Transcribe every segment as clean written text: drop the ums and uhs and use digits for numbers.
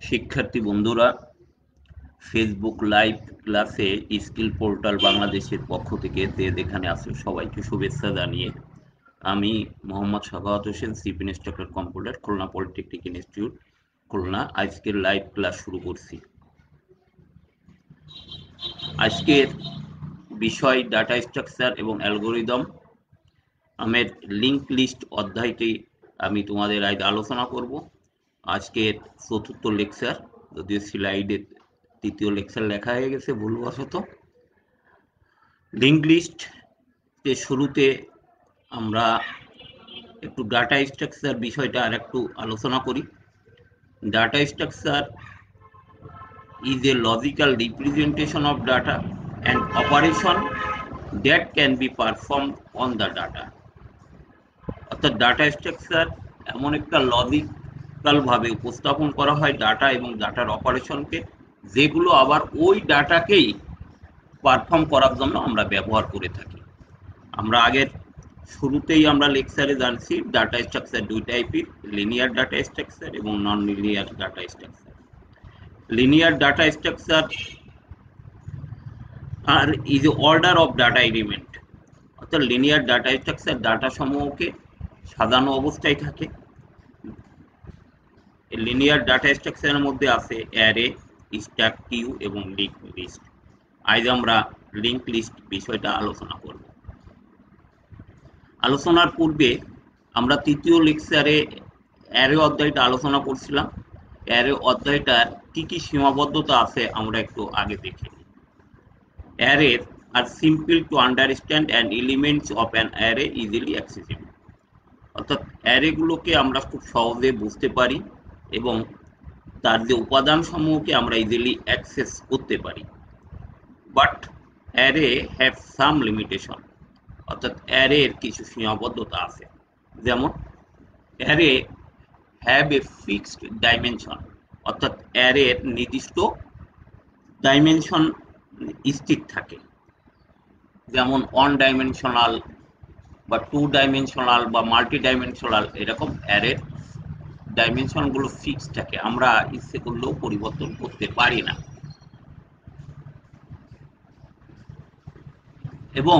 শিক্ষার্থী বন্ধুরা, Facebook live ক্লাসে স্কিল পোর্টাল বাংলাদেশের পক্ষ থেকে যে যেখানে আছে সবাইকে শুভেচ্ছা জানিয়ে আমি Mohammad Sakhawat Hossain, chief instructor computer, Khulna polytechnic institute, Khulna, আজকের লাইভ ক্লাস শুরু করছি। আজকের বিষয় ডাটা স্ট্রাকচার এবং অ্যালগোরিদম। আমের লিঙ্ক লিস্ট অধ্যায়টি আমি তোমাদের আজ আলোচনা করব। আজকের চতুর্থ লেকচার, যদিও স্লাইডে তৃতীয় লেকচার লেখা হয়ে গেছে ভুলবশত। লিঙ্ক লিস্ট এর শুরুতে আমরা একটু ডাটা স্ট্রাকচার বিষয়টা আর একটু আলোচনা করি। Data structure is a logical representation of data and operation that can be performed on the data. অর্থাৎ ডাটা স্ট্রাকচার এমন একটা লজিক্যাল ভাবে উপস্থাপন করা হয় ডাটা এবং ডাটার অপারেশনকে, যেগুলো আবার ওই ডাটাকেই পারফর্ম করার জন্য আমরা ব্যবহার করে থাকি। আমরা আগের শুরুতেই আমরা লেকচারে জানছি ডাটা স্ট্রাকচার দুই টাইপের, লিনিয়ার ডাটা স্ট্রাকচার এবং non linear data structure. Linear data structure are is order of data element, অর্থাৎ লিনিয়ার ডাটা স্ট্রাকচার ডাটা সমূহকে সাজানো অবস্থায় থাকে। লিনিয়ার ডাটা স্ট্রাকচারের মধ্যে আছে অ্যারে, স্ট্যাক, কিউ এবং লিঙ্ক লিস্ট। আজ আমরা লিঙ্ক লিস্ট বিষয়টা আলোচনা করব। আলোচনার পূর্বে আমরা তৃতীয় লেকচারে অ্যারে অধ্যায়টা আলোচনা করছিলাম। অ্যারে অধ্যায়টার কি কি সীমাবদ্ধতা আছে আমরা একটু আগে দেখে নিই। Arrays are simple to understand and elements of an array easily accessible. অর্থাৎ অ্যারেগুলোকে আমরা খুব সহজে বুঝতে পারি এবং তার যে উপাদান সমূহকে আমরা ইজিলি অ্যাক্সেস করতে পারি। But array have some limitation, অর্থাৎ অ্যারের কিছু সীমাবদ্ধতা আছে। যেমন array have a fixed dimension, অর্থাৎ অ্যারের নির্দিষ্ট ডাইমেনশন স্থির থাকে। যেমন ওয়ান ডাইমেনশনাল বা টু ডাইমেনশনাল বা মাল্টি ডাইমেনশনাল, এরকম অ্যারের ডাইমেনশনগুলো ফিক্স থাকে, আমরা ইচ্ছে করলেও পরিবর্তন করতে পারি না। এবং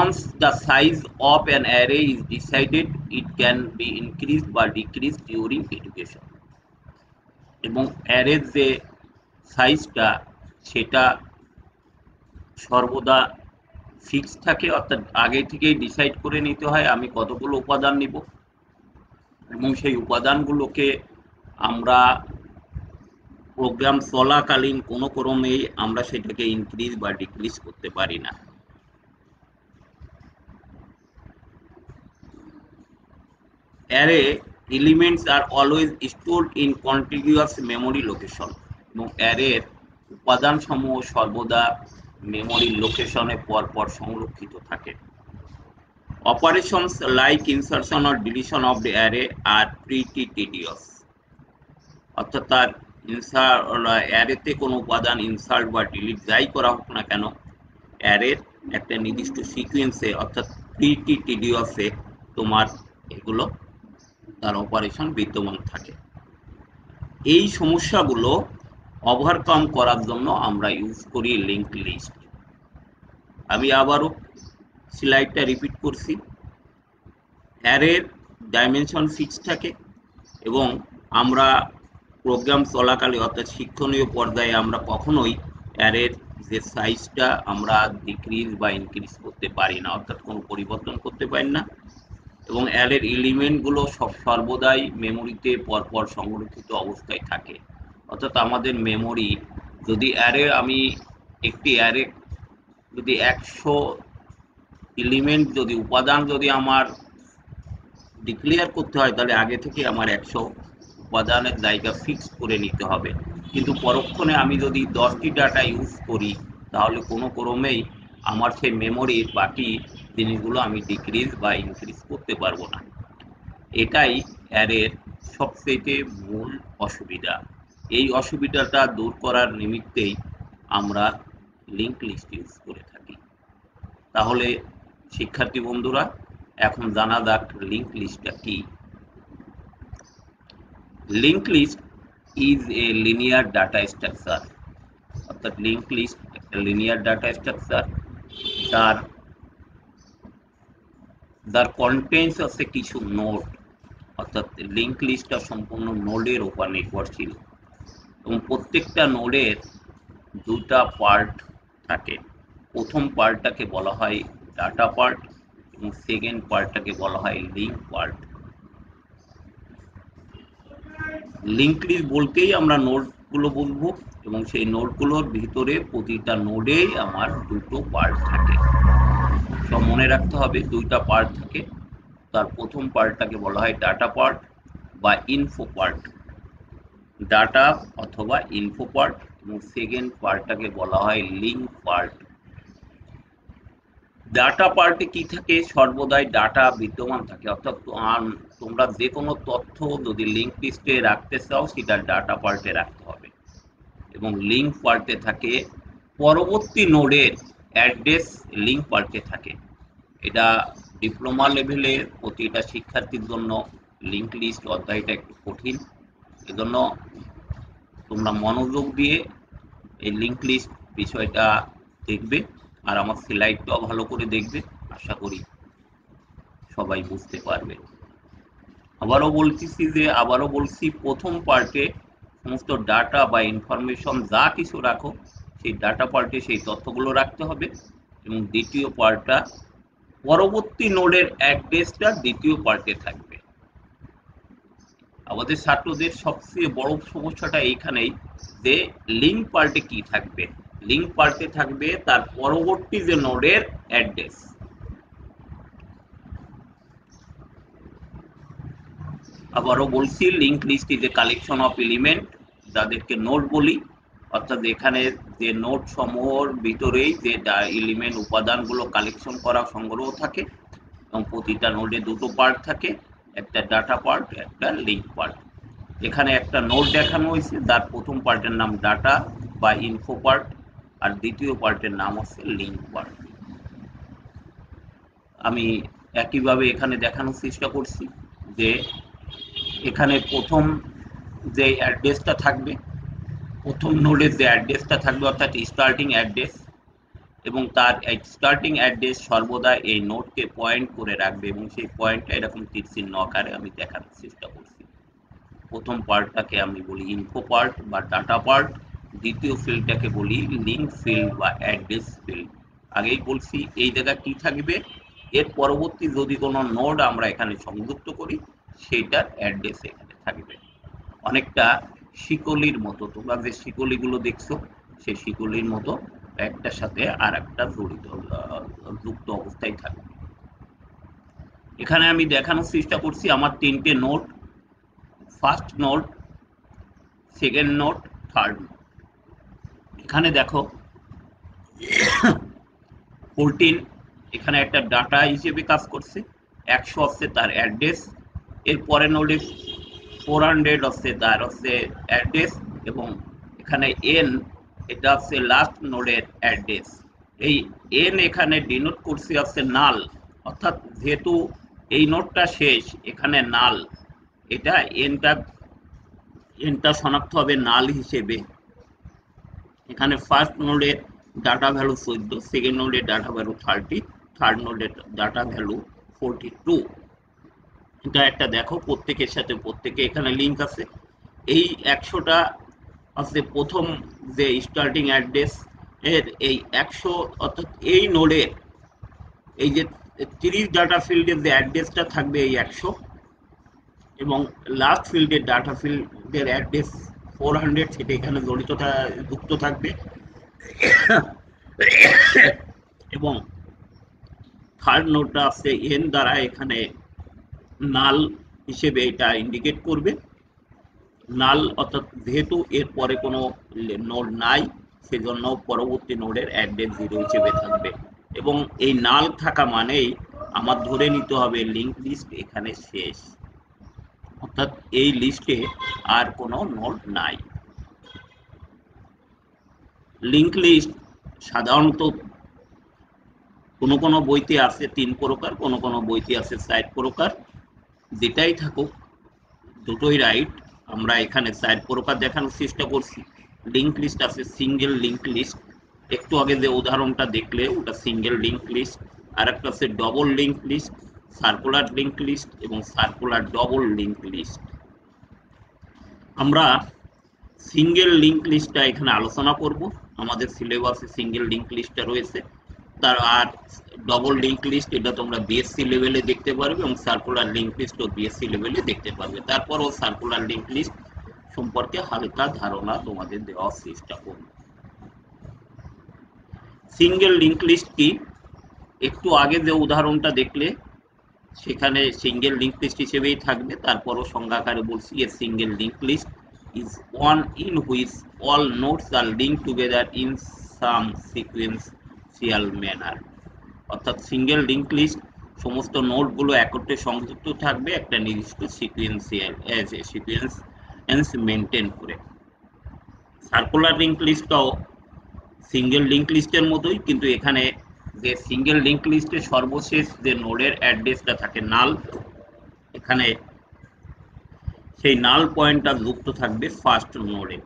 once the size of an array is decided, it can be increased বা decreased during education. এবং অ্যারের যে সাইজটা সেটা সর্বদা ফিক্স থাকে, অর্থাৎ আগে থেকেই ডিসাইড করে নিতে হয় আমি কতগুলো উপাদান নিব এবং সেই উপাদানগুলোকে আমরা প্রোগ্রাম চলাকালীন কোনো ক্রমেই আমরা সেটাকে ইনক্রিজ বা ডিক্রিজ করতে পারি না। Array elements are always stored in continuous memory location, এবং অ্যারের উপাদান সমূহ সর্বদা মেমোরি লোকেশনে পরপর সংরক্ষিত থাকে। Operations like insertion or deletion of the array are pretty tedious, অর্থাৎ তার অ্যারেতে কোনো উপাদান ইনসার্ট বা ডিলিট যাই করা হোক না কেন, অ্যারের একটা নির্দিষ্ট সিকোয়েন্সে অর্থাৎ প্রিটি টিডিয়াসে তোমার এগুলো তার অপারেশন বিদ্যমান থাকে। এই সমস্যাগুলো ওভারকাম করার জন্য আমরা ইউজ করি লিঙ্ক লিস্ট। আমি আবারও স্লাইডটা রিপিট করছি। অ্যারের ডাইমেনশন ফিক্স থাকে এবং আমরা প্রোগ্রাম চলাকালে অর্থাৎ শিক্ষণীয় পর্যায়ে আমরা কখনোই অ্যারের যে সাইজটা আমরা ডিক্রিজ বা ইনক্রিজ করতে পারি না, অর্থাৎ কোনো পরিবর্তন করতে পারি না। এবং অ্যারের এলিমেন্টগুলো সর্বদাই মেমোরিতে পরপর সংরক্ষিত অবস্থায় থাকে। অর্থাৎ আমাদের মেমোরি যদি আমি একটি অ্যারে যদি 100 এলিমেন্ট যদি উপাদান যদি আমার ডিক্লেয়ার করতে হয়, তাহলে আগে থেকে আমার 100 উপাদানের জায়গা ফিক্স করে নিতে হবে। কিন্তু পরক্ষণে আমি যদি 10টি ডাটা ইউজ করি, তাহলে কোনো ক্রমেই আমার সেই মেমোরির বাকি জিনিসগুলো আমি ডিক্রিজ বা ইনক্রিজ করতে পারবো না। এটাই অ্যারের সবচেয়ে মূল অসুবিধা। এই অসুবিধাটা দূর করার নিমিত্তেই আমরা লিঙ্ক লিস্ট ইউজ করে থাকি। তাহলে শিক্ষার্থী বন্ধুরা, এখন জানা যাক লিঙ্ক লিস্টটা কি। Link list is a linear data structure, অর্থাৎ লিঙ্ক লিস্ট একটা লিনিয়ার ডাটা স্ট্রাকচার যার যার কন্টেন্টস আছে কিছু নোড, অর্থাৎ লিঙ্ক লিস্টটা সম্পূর্ণ নোডের উপর নির্ভরশীল এবং প্রত্যেকটা নোডের দুটা পার্ট থাকে। প্রথম পার্টটাকে বলা হয় ডাটা পার্ট এবং সেকেন্ড পার্টটাকে বলা হয় লিঙ্ক পার্ট। লিঙ্ক লিস্ট বলতেই আমরা নোডগুলো বলবো এবং সেই নোডগুলোর ভিতরে প্রতিটা নোডেই আমার দুটো পার্ট থাকে। সব মনে রাখতে হবে দুইটা পার্ট থাকে। তার প্রথম পার্টটাকে বলা হয় ডাটা পার্ট বা ইনফো পার্ট, ডাটা অথবা ইনফো পার্ট, এবং সেকেন্ড পার্টটাকে বলা হয় লিঙ্ক পার্ট। ডাটা পার্টে কি থাকে, সর্বদাই ডাটা বিদ্যমান থাকে, অর্থাৎ তোমরা যে কোনো তথ্য যদি লিঙ্ক লিস্টে রাখতে চাও সেটা ডাটা পার্টে রাখতে হবে। এবং লিঙ্ক পার্টে থাকে পরবর্তী নোডের অ্যাড্রেস, লিঙ্ক পার্টে থাকে। এটা ডিপ্লোমা লেভেলের প্রতিটা শিক্ষার্থীর জন্য লিঙ্ক লিস্ট অধ্যায়টা একটু কঠিন, এজন্য তোমরা মনোযোগ দিয়ে এই লিঙ্ক লিস্ট বিষয়টা দেখবে আর আমার স্লাইডটাও ভালো করে দেখবে, আশা করি সবাই বুঝতে পারবে। আবারও বলছি প্রথম পার্টে সমস্ত ডাটা বা ইনফরমেশন যা কিছু রাখো সেই ডাটা পার্টে সেই তথ্যগুলো রাখতে হবে এবং দ্বিতীয় পার্টটা পরবর্তী নোডের অ্যাড্রেসটা দ্বিতীয় পার্টে থাকবে। আমাদের ছাত্রদের সবচেয়ে বড় সমস্যাটা এইখানেই যে লিঙ্ক পার্টে কি থাকবে, লিঙ্ক পার্টে থাকবে তার পরবর্তী যে নোডের অ্যাড্রেস। আবারও বলছি link list is a collection of element, যাদেরকে নোড বলি, অর্থাৎ এখানে যে নোড সমূহের ভিতরেই যে এলিমেন্ট উপাদানগুলো কালেকশন করা সংগ্রহ থাকে এবং প্রতিটা নোডে দুটো পার্ট থাকে, একটা ডাটা পার্ট একটা লিঙ্ক পার্ট। এখানে একটা নোড দেখানো হয়েছে যার প্রথম পার্টের নাম ডাটা বা ইনফো পার্ট আর দ্বিতীয় পার্টের নাম হচ্ছে লিঙ্ক পার্ট। আমি একইভাবে এখানে দেখানোর চেষ্টা করছি যে এখানে প্রথম যে অ্যাড্রেসটা থাকবে, প্রথম নোডের যে অ্যাড্রেসটা থাকবে অর্থাৎ স্টার্টিং অ্যাড্রেস, এবং তার স্টার্টিং অ্যাড্রেস সর্বদা এই নোডকে পয়েন্ট করে রাখবে এবং সেই পয়েন্টটা এরকম তীর চিহ্ন আকারে আমি দেখানোর চেষ্টা করছি। প্রথম পার্টটাকে আমি বলি ইনফো পার্ট বা ডাটা পার্ট, দ্বিতীয় ফিল্ডটাকে বলি লিঙ্ক ফিল্ড বা অ্যাড্রেস ফিল্ড। আগেই বলছি এই জায়গায় কি থাকবে, এর পরবর্তী যদি কোনো নোড আমরা এখানে সংযুক্ত করি সেটার অ্যাড্রেস এখানে থাকবে। অনেকটা শিকলির মতো, তোমরা যে শিকলিগুলো দেখছো সেই শিকলির মতো একটার সাথে আর একটা যুক্ত অবস্থায় থাকবে। এখানে আমি দেখানোর চেষ্টা করছি আমার তিনটে node, first node, second node, third node. এখানে দেখো 14 এখানে একটা ডাটা হিসেবে কাজ করছে, 100 হচ্ছে তার অ্যাড্রেস, এর পরে নোডে 400 হচ্ছে তার হচ্ছে অ্যাড্রেস এবং এখানে এন এটা হচ্ছে লাস্ট নোডের অ্যাড্রেস। এই এন এখানে ডিনোট করছে হচ্ছে নাল, অর্থাৎ যেহেতু এই নোডটা শেষ এখানে নাল, এটা এনটা শনাক্ত হবে নাল হিসেবে। এখানে ফার্স্ট নোডের ডাটা ভ্যালু 14, সেকেন্ড নোডের ডাটা ভ্যালু 30, থার্ড নোডের ডাটা ভ্যালু 42। এটা একটা দেখো প্রত্যেকের সাথে প্রত্যেকে এখানে লিঙ্ক আছে। এই 100টা আছে প্রথম যে স্টার্টিং অ্যাড্রেস এর এই 100, অর্থাৎ এই নোডের এই যে 30 ডাটা ফিল্ডের যে অ্যাড্রেসটা থাকবে এই 100 এবং লাস্ট ফিল্ডের ডাটা ফিল্ডের অ্যাড্রেস 400 সেটা এখানে যুক্ত থাকবে এবং থার্ড নোডটা আছে এন দ্বারা এখানে নাল হিসেবে এটা ইন্ডিকেট করবে। নাল অর্থাৎ যেহেতু এর পরে কোনো নোড নাই সেজন্য পরবর্তী নোডের অ্যাড্রেস 0 হিসেবে থাকবে এবং এই নাল থাকা মানেই আমার ধরে নিতে হবে লিঙ্ক লিস্ট এখানে শেষ, অর্থাৎ এই লিস্টে আর কোনো নোড নাই। লিঙ্ক লিস্ট সাধারণত কোনো বইতে আছে 3 প্রকার, কোনো বইতে আছে 4 প্রকার, যেটাই থাকুক দুটোই রাইট। আমরা এখানে 4 প্রকার দেখানোর চেষ্টা করছি। লিঙ্ক লিস্ট আছে, সিঙ্গেল লিঙ্ক লিস্ট, একটু আগে যে উদাহরণটা দেখলে ওটা সিঙ্গেল লিঙ্ক লিস্ট। আর একটা আছে double link list, circular link list এবং সার্কুলার ডবল লিঙ্ক লিস্ট। আমরা সিঙ্গেল লিঙ্ক লিস্টটা এখানে আলোচনা করব, আমাদের সিলেবাসে সিঙ্গেল লিঙ্ক লিস্টটা রয়েছে। তার আর ডবল লিঙ্ক লিস্ট এটা তোমরা বিএসসি লেভেলে দেখতে পারবে এবং সার্কুলার লিঙ্ক লিস্টও বিএসসি লেভেলে দেখতে পারবে। তারপরও সার্কুলার লিঙ্ক লিস্ট সম্পর্কে হালকা ধারণা তোমাদের দেওয়ার চেষ্টা করব। সিঙ্গেল লিঙ্ক লিস্ট কি? একটু আগে যে উদাহরণটা দেখলে সেখানে সিঙ্গেল লিঙ্ক লিস্ট হিসেবেই থাকবে, তারপরও সংজ্ঞাকারে বলছি a single link list is one in which all nodes are linked together in some sequential manner। অর্থাৎ সিঙ্গেল লিঙ্ক লিস্ট সমস্ত নোডগুলো একত্রে সংযুক্ত থাকবে একটা নির্দিষ্ট সিকোয়েন্স মেনটেন করে। সার্কুলার লিঙ্ক লিস্টটাও সিঙ্গেল লিঙ্ক লিস্টের মতোই, কিন্তু এখানে যে সিঙ্গেল লিঙ্ক লিস্টের সর্বশেষ যে নোডের অ্যাড্রেসটা থাকে নাল, এখানে সেই নাল পয়েন্টটা যুক্ত থাকবে ফার্স্ট নোডে।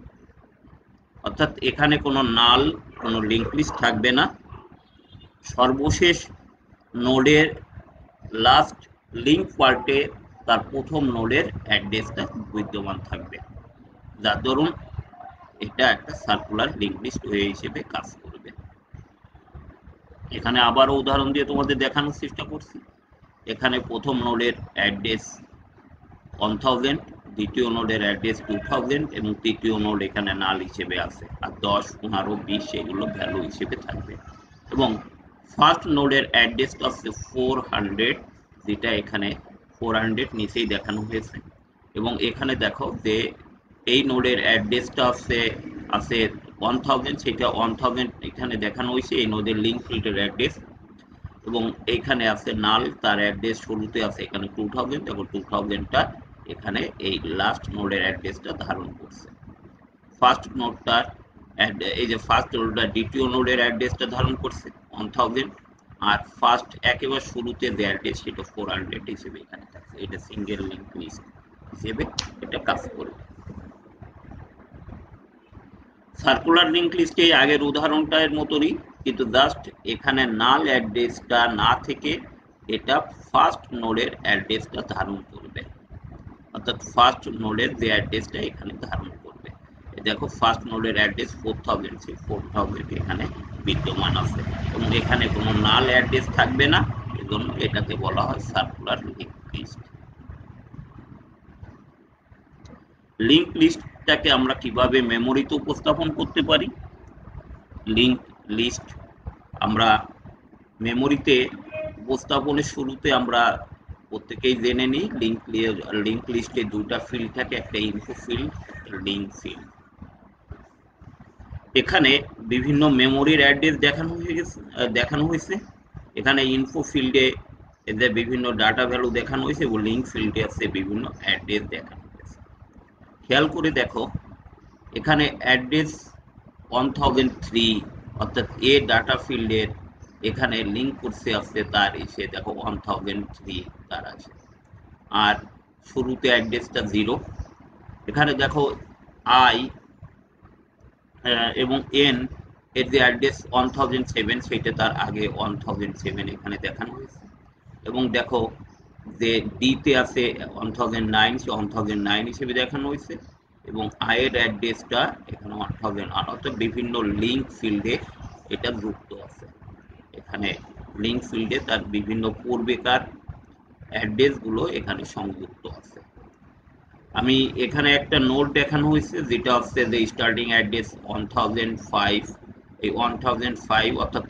অর্থাৎ এখানে কোনো নাল কোনো লিঙ্ক লিস্ট থাকবে না, সর্বশেষ নোডের লাস্ট লিঙ্ক পার্টে তার প্রথম নোডের অ্যাড্রেসটা বিদ্যমান থাকবে, যার দরুন এটা একটা সার্কুলার লিঙ্ক লিস্ট ওয়ে হিসেবে কাজ করবে। এখানে আবারও উদাহরণ দিয়ে তোমাদের দেখানোর চেষ্টা করছি। এখানে প্রথম নোডের অ্যাড্রেস 1000, দ্বিতীয় নোডের অ্যাড্রেস 2000 এবং তৃতীয় নোড এখানে নাল হিসেবে আছে, আর 10, 15, 20 এগুলো ভ্যালু হিসেবে থাকবে। এবং ফার্স্ট নোডের অ্যাড্রেসটা হচ্ছে 400, যেটা এখানে 400 নিচেই দেখানো হয়েছে। এবং এখানে দেখো যে এই নোডের অ্যাড্রেসটা আছে 1000, সেটা 1000 এখানে দেখানো হয়েছে এই নোডের লিঙ্ক ফিল্ডের অ্যাড্রেস। এবং এইখানে আছে নাল, তার অ্যাড্রেস শুরুতে আছে এখানে 2000, এবং 2000টা এখানে এই লাস্ট নোডের অ্যাড্রেসটা ধারণ করছে। ফার্স্ট নোডটার এই যে ফার্স্ট নোডটা দ্বিতীয় নোডের অ্যাড্রেসটা ধারণ করছে 1000, আর ফার্স্ট একেবারে শুরুতে যে অ্যাড্রেস সেটা 400 হিসেবে এখানে থাকছে। এটা সিঙ্গেল লিঙ্ক লিস্ট হিসেবে এটা কাজ করবে। সার্কুলার লিঙ্ক লিস্টে আগের উদাহরণটার মতোই, কিন্তু জাস্ট এখানে নাল অ্যাড্রেসটা না থেকে এটা ফার্স্ট নোডের অ্যাড্রেসটা ধারণ করবে। অর্থাৎ ফার্স্ট নোডের যে অ্যাড্রেসটা এখানে ধারণ করবে। দেখো ফার্স্ট নোডের অ্যাড্রেস 4000, সেই 4000 এখানে বিদ্যমান আছে এবং এখানে কোনো নাল অ্যাড্রেস থাকবে না, এজন্য এটাকে বলা হয় সার্কুলার লিঙ্ক লিস্ট। লিঙ্ক লিস্টটাকে আমরা কিভাবে মেমোরিতে উপস্থাপন করতে পারি? লিঙ্ক লিস্ট আমরা মেমোরিতে উপস্থাপনের শুরুতে আমরা প্রত্যেকেই জেনে নিই লিঙ্ক লিস্টে দুটা ফিল্ড থাকে, একটা ইনফো ফিল্ড, একটা লিঙ্ক ফিল্ড। এখানে বিভিন্ন মেমোরির অ্যাড্রেস দেখানো হয়েছে। এখানে ইনফো ফিল্ডে এদের বিভিন্ন ডাটা ভ্যালু দেখানো হয়েছে এবং লিঙ্ক ফিল্ডে আছে বিভিন্ন অ্যাড্রেস দেখানো হয়েছে। খেয়াল করে দেখো এখানে অ্যাড্রেস 1003, অর্থাৎ এ ডাটা ফিল্ডের এখানে লিঙ্ক করছে আসছে তার এসে দেখো 1003 তার আছে, আর শুরুতে অ্যাড্রেসটা 0। এখানে দেখো আই এবং এন এর যে অ্যাড্রেস 1007 সেটা তার আগে 1007 এখানে দেখানো হয়েছে। এবং দেখো যে ডিতে আছে 1009, সে 1009 হিসেবে দেখানো হয়েছে এবং আয়ের অ্যাড্রেসটা এখানে 1001, অর্থাৎ বিভিন্ন লিঙ্ক ফিল্ডে এটা যুক্ত আছে। এখানে লিঙ্ক ফিল্ডে তার বিভিন্ন পূর্বেকার অ্যাড্রেসগুলো এখানে সংযুক্ত আছে। আমি এখানে একটা নোট দেখানো হয়েছে যেটা হচ্ছে যে স্টার্টিং অ্যাড্রেস 1005, এই 1005 অর্থাৎ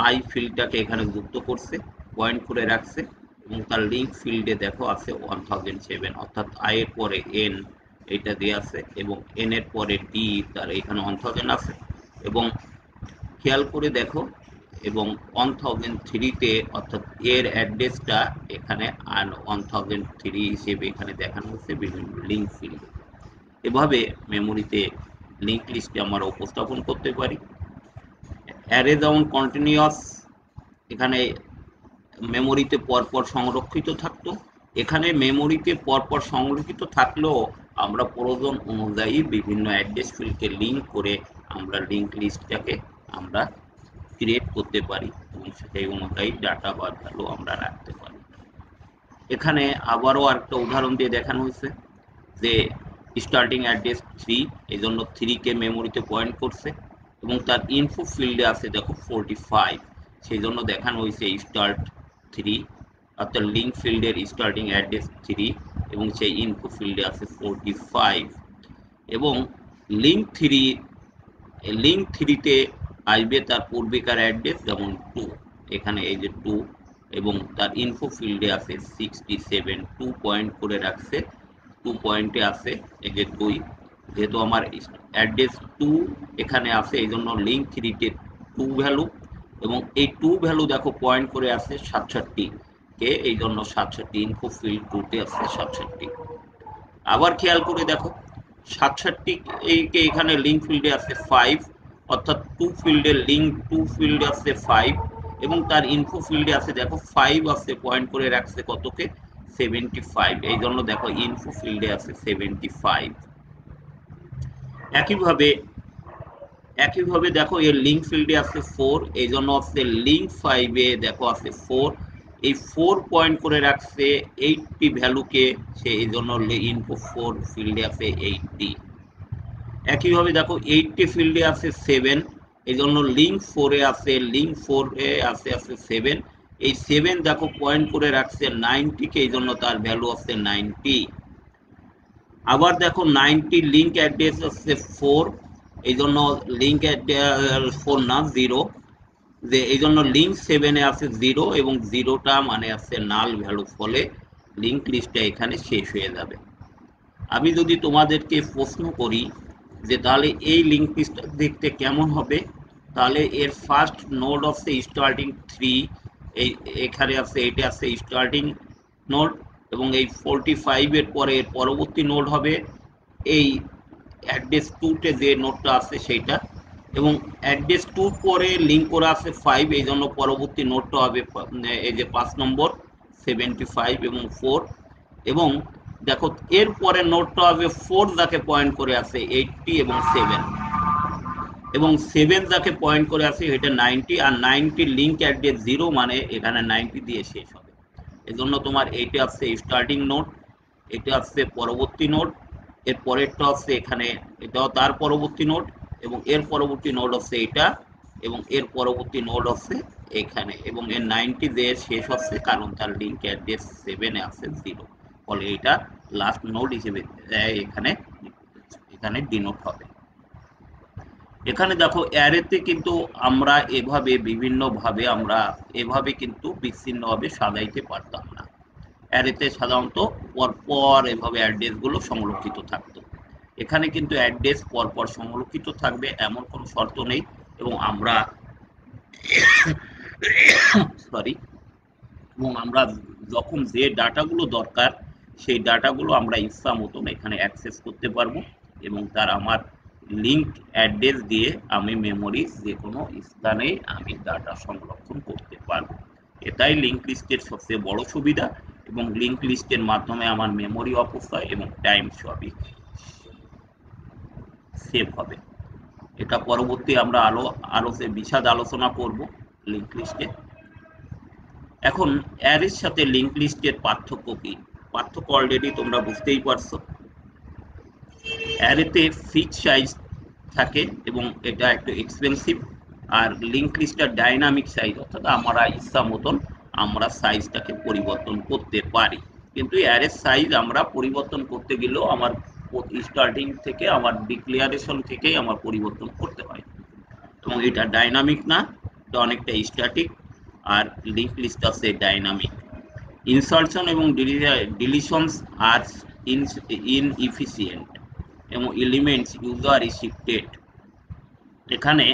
আই ফিল্ডটাকে এখানে যুক্ত করছে, পয়েন্ট করে রাখছে এবং তার লিঙ্ক ফিল্ডে দেখো আছে 1007, অর্থাৎ আই এর পরে এন এটা দিয়ে আছে এবং এন এর পরে ডি তার এখানে 1000 আছে। এবং খেয়াল করে দেখো এবং 1003তে অর্থাৎ এর অ্যাড্রেসটা এখানে আর 1003 হিসেবে এখানে দেখানো হচ্ছে বিভিন্ন লিঙ্ক ফিল্ডে। এভাবে মেমোরিতে লিঙ্ক লিস্টে আমরা উপস্থাপন করতে পারি। অ্যারে যেমন কন্টিনিউয়াস এখানে মেমোরিতে পরপর সংরক্ষিত থাকতো, এখানে মেমোরিতে পরপর সংরক্ষিত থাকলেও আমরা প্রয়োজন অনুযায়ী বিভিন্ন অ্যাড্রেস ফিল্ডকে লিঙ্ক করে আমরা লিঙ্ক লিস্টটাকে আমরা ক্রিয়েট করতে পারি এবং সেই অনুযায়ী ডাটা বা ভ্যালু আমরা রাখতে পারি। এখানে আবারও আরেকটা উদাহরণ দিয়ে দেখানো হয়েছে যে স্টার্টিং অ্যাড্রেস 3, এই জন্য 3 কে মেমোরিতে পয়েন্ট করছে এবং তার ইনফো ফিল্ডে আছে দেখো 45, সেই জন্য দেখানো হয়েছে স্টার্ট 3, অর্থাৎ লিঙ্ক ফিল্ডের স্টার্টিং অ্যাড্রেস 3 এবং সেই ইনফো ফিল্ডে আছে 45 এবং লিঙ্ক 3, লিঙ্ক 3তে আসবে তার পূর্বেকার অ্যাড্রেস যেমন 2, এখানে এই যে 2 এবং তার ইনফো ফিল্ডে আছে 67, 2 পয়েন্ট করে রাখছে, 2 পয়েন্টে আছে এই যে 2, যেহেতু আমার অ্যাড্রেস 2 এখানে আছে এই জন্য লিঙ্ক 3তে 2 ভ্যালু এবং এই 2 ভ্যালু দেখো পয়েন্ট করে আছে 67 কে, এই জন্য 67 ইনফো ফিল্ড 2তে আছে 67। আবার খেয়াল করে দেখো 67 কে এখানে লিঙ্ক ফিল্ডে আছে 5, অর্থাৎ 2 ফিল্ডে লিঙ্ক 2 ফিল্ডে আছে 5 এবং তার ইনফো ফিল্ডে আছে দেখো 5 আছে পয়েন্ট করে রাখছে কতকে 75, এই জন্য দেখো ইনফো ফিল্ডে আছে 75। একইভাবে একইভাবে দেখো এর লিঙ্ক ফিল্ডে আছে 4, এই জন্য আছে লিঙ্ক 5 এ দেখো আছে 4, এই 4 পয়েন্ট করে রাখছে 80 ভ্যালুকে, সে এই জন্য ইনফো 4 ফিল্ডে আছে 80। একইভাবে দেখো 80 ফিল্ডে আছে 7, এই জন্য লিঙ্ক 4 এ আছে, লিঙ্ক 4 এ আছে 7, এই 7 দেখো পয়েন্ট করে রাখছে 90 কে, এই জন্য তার ভ্যালু আছে 90। আবার দেখো 90 লিঙ্ক অ্যাড্রেস আছে 4, এই জন্য লিঙ্ক 4 না 0, যে এই জন্য লিঙ্ক 7 এ আছে 0 এবং 0টা মানে আছে নাল ভ্যালু, ফলে লিঙ্ক লিস্টটা এখানে শেষ হয়ে যাবে। আমি যদি তোমাদেরকে প্রশ্ন করি যে তাহলে এই লিঙ্ক লিস্টটা দেখতে কেমন হবে, তাহলে এর first node of the starting 3, এই এখানে আছে, এটা আছে স্টার্টিং নোড এবং এই 45 এর পরে এর পরবর্তী নোড হবে এই অ্যাড্রেস 2তে যে নোডটা আছে সেইটা, এবং অ্যাড্রেস 2 পরে লিঙ্ক করা আছে 5, এই জন্য পরবর্তী নোডটা হবে এই যে 5 নম্বর 75 এবং 4, এবং দেখো এর পরে নোডটা হবে 4 যাকে পয়েন্ট করে আছে 80 এবং 7, এবং 7 যাকে পয়েন্ট করে আছে এটা 90, আর 90 লিঙ্ক অ্যাড্রেস 0 মানে এখানে 90 দিয়ে শেষ হবে। এজন্য তোমার এইটা আসছে স্টার্টিং নোড, এটা আসছে পরবর্তী নোড, এর পরেরটা হচ্ছে এখানে এটাও তার পরবর্তী নোড, এবং এর পরবর্তী নোড হচ্ছে এটা, এবং এর পরবর্তী নোড হচ্ছে এখানে, এবং এর 90 দিয়ে শেষ হচ্ছে কারণ তার লিঙ্ক অ্যাড্রেস 7 এ আছে 0, ফলে এটা লাস্ট নোড হিসেবে এখানে এখানে ডিনোট হবে। এখানে দেখো অ্যারেতে কিন্তু আমরা এভাবে বিভিন্নভাবে আমরা এভাবে কিন্তু বিচ্ছিন্নভাবে সাজাইতে পারতাম না। অ্যারেতে সাধারণত পরপর এভাবে অ্যাড্রেসগুলো সংরক্ষিত থাকতো। এখানে কিন্তু অ্যাড্রেস পরপর সংরক্ষিত থাকবে এমন কোনো শর্ত নেই, এবং আমরা সরি এবং আমরা যখন যে ডাটাগুলো দরকার সেই ডাটাগুলো আমরা ইচ্ছা মতন এখানে অ্যাক্সেস করতে পারবো, এবং তার আমার লিঙ্ক অ্যাড্রেস দিয়ে আমি মেমোরির যে কোনো স্থানে আমি ডাটা সংরক্ষণ করতে পারবো। এটাই লিঙ্ক লিস্টের সবচেয়ে বড় সুবিধা, এবং লিঙ্ক লিস্টের মাধ্যমে আমার মেমোরি অপচয় এবং টাইম সবই সেভ হবে। এটা পরবর্তী আমরা আরো বিশদ আলোচনা করব লিঙ্ক লিস্টে। এখন অ্যারের সাথে লিঙ্ক লিস্টের পার্থক্য কি? পার্থক্য অলরেডি তোমরা বুঝতেই পারছো। অ্যারেতে ফিক্সড সাইজ থাকে এবং এটা একটু এক্সপেন্সিভ, আর লিঙ্ক লিস্টটা ডাইনামিক সাইজ, অর্থাৎ আমরা ইচ্ছা মতন আমরা সাইজটাকে পরিবর্তন করতে পারি, কিন্তু অ্যারের সাইজ আমরা পরিবর্তন করতে গেলেও আমার স্টার্টিং থেকে আমার ডিক্লারেশন থেকেই আমার পরিবর্তন করতে হয়, এবং এটা ডাইনামিক না, এটা অনেকটা স্ট্যাটিক, আর লিঙ্ক লিস্ট আছে ডাইনামিক। ইনসার্শন এবং ডিলিশনস আর ইনএফিসিয়েন্ট এবং এলিমেন্টস ইউজার শিফটেড। এখানে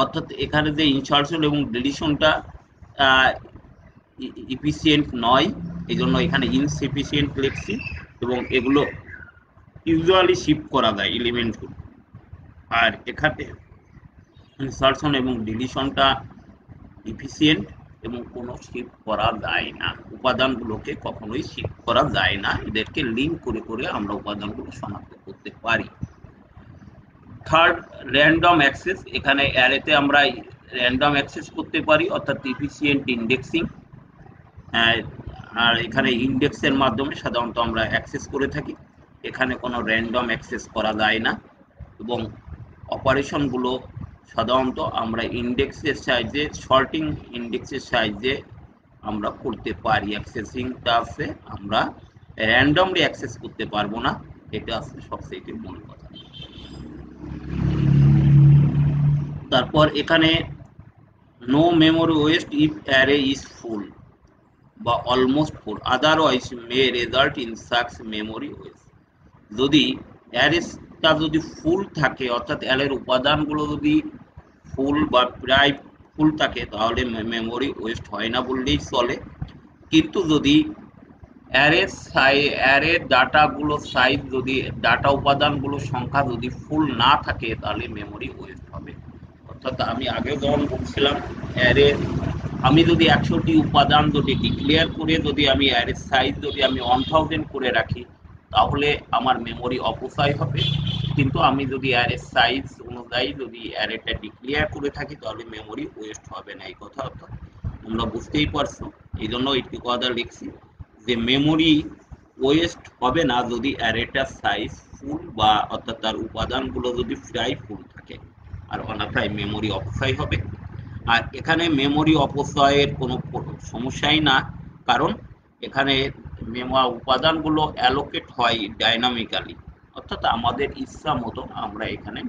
অর্থাৎ এখানে যে ইনসার্শন এবং ডিলিশনটা ইফিসিয়েন্ট নয়, এই জন্য এখানে ইনসিফিসিয়েন্ট লিখছি, এবং এগুলো ইউজুয়ালি শিফট করা যায় এলিমেন্টগুলো। আর এখানে ইনসার্শন এবং ডিলিশনটা ইফিসিয়েন্ট, এবং কোনো শিফট করা যায় না। উপাদানগুলোকে কখনোই শিফট করা যায় না, এদেরকে লিঙ্ক করে করে আমরা উপাদানগুলো শনাক্ত করতে পারি। Third, random access. এখানে অ্যারেতে আমরা র্যান্ডম অ্যাক্সেস করতে পারি, অর্থাৎ এফিসিয়েন্ট ইন্ডেক্সিং। আর এখানে ইন্ডেক্সের মাধ্যমে সাধারণত আমরা অ্যাক্সেস করে থাকি, এখানে কোনো র্যান্ডম অ্যাক্সেস করা যায় না। এবং অপারেশনগুলো সাধারণত আমরা ইন্ডেক্সের সাহায্যে, সর্টিং ইন্ডেক্সের সাহায্যে আমরা করতে পারি। অ্যাক্সেসিংটা আছে, আমরা র্যান্ডমলি অ্যাক্সেস করতে পারবো না, এটা আছে সবচেয়ে মূল কথা। তারপর এখানে no memory waste if array is full বা almost full, otherwise may result in সাকস মেমোরি ওয়েস্ট। যদি অ্যারেটা যদি ফুল থাকে, অর্থাৎ অ্যারের উপাদানগুলো যদি ফুল বা প্রায় ফুল থাকে, তাহলে মেমোরি ওয়েস্ট হয় না বললেই চলে। কিন্তু যদি অ্যারের ডাটাগুলো সাইজ, যদি ডাটা উপাদানগুলোর সংখ্যা যদি ফুল না থাকে, তাহলে মেমোরি ওয়েস্ট হবে। অর্থাৎ আমি আগেও যেমন বলছিলাম, অ্যারে আমি যদি 100টি উপাদান যদি ডিক্লেয়ার করে যদি আমি অ্যারের সাইজ যদি আমি 1000 করে রাখি, তাহলে আমার মেমোরি অপচয় হবে। কিন্তু আমি যদি অ্যারের সাইজ অনুযায়ী যদি অ্যারেটা ডিক্লেয়ার করে থাকি, তাহলে মেমোরি ওয়েস্ট হবে না। এই কথা অর্থাৎ তোমরা বুঝতেই পারছো, এই জন্য একটি কথা লিখছি যে মেমোরি ওয়েস্ট হবে না যদি অ্যারেটার সাইজ ফুল বা অর্থাৎ তার উপাদানগুলো যদি প্রায় ফুল থাকে, আর অন্যথায় মেমোরি অপচয় হবে। আর এখানে মেমোরি অপচয়ের কোনো সমস্যাই না, কারণ এখানে উপাদানগুলো অ্যালোকেট হয় ডাইনামিক্যালি, অর্থাৎ আমাদের ইচ্ছা মতো আমরা এখানে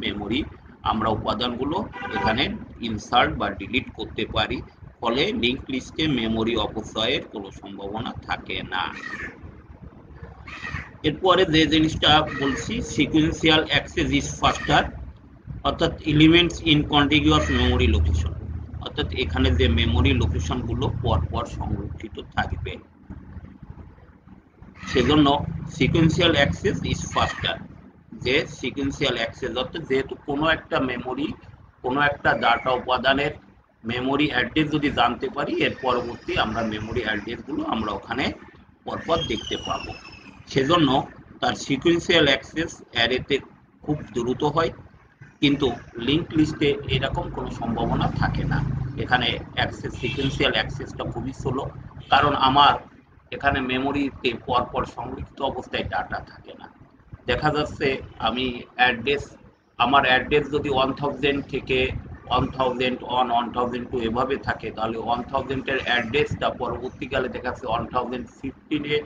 আমরা উপাদানগুলো এখানে ইনসার্ট বা ডিলিট করতে পারি, ফলে লিঙ্ক লিস্টে মেমোরি অপচয়ের কোনো সম্ভাবনা থাকে না। এরপরে যে জিনিসটা বলছি, সিকুয়েন্সিয়াল অ্যাক্সেস ইজ ফাস্টার, অর্থাৎ elements in contiguous memory location, অর্থাৎ এখানে যে মেমোরি লোকেশনগুলো পরপর সংরক্ষিত থাকবে, সেজন্য সিকুয়েন্সিয়াল অ্যাক্সেস ইজ ফাস্টার। যে সিকুয়েন্সিয়াল অ্যাক্সেস অর্থাৎ যেহেতু কোনো একটা মেমোরি, কোনো একটা ডাটা উপাদানের মেমোরি অ্যাড্রেস যদি জানতে পারি, এর পরবর্তী আমরা মেমোরি অ্যাড্রেসগুলো আমরা ওখানে পরপর দেখতে পাবো, সেজন্য তার সিকুয়েন্সিয়াল অ্যাক্সেস অ্যারেতে খুব দ্রুত হয়। কিন্তু লিঙ্ক লিস্টে এরকম কোনো সম্ভাবনা থাকে না, এখানে সিকুয়েন্সিয়াল অ্যাক্সেসটা খুবই স্লো, কারণ আমার এখানে মেমোরিতে পরপর সংরক্ষিত অবস্থায় ডাটা থাকে না। দেখা যাচ্ছে আমি আমার অ্যাড্রেস যদি 1000 থেকে 1001, 1002 এভাবে থাকে, তাহলে 1000-এর অ্যাড্রেসটা পরবর্তীকালে দেখা যাচ্ছে 1015-এ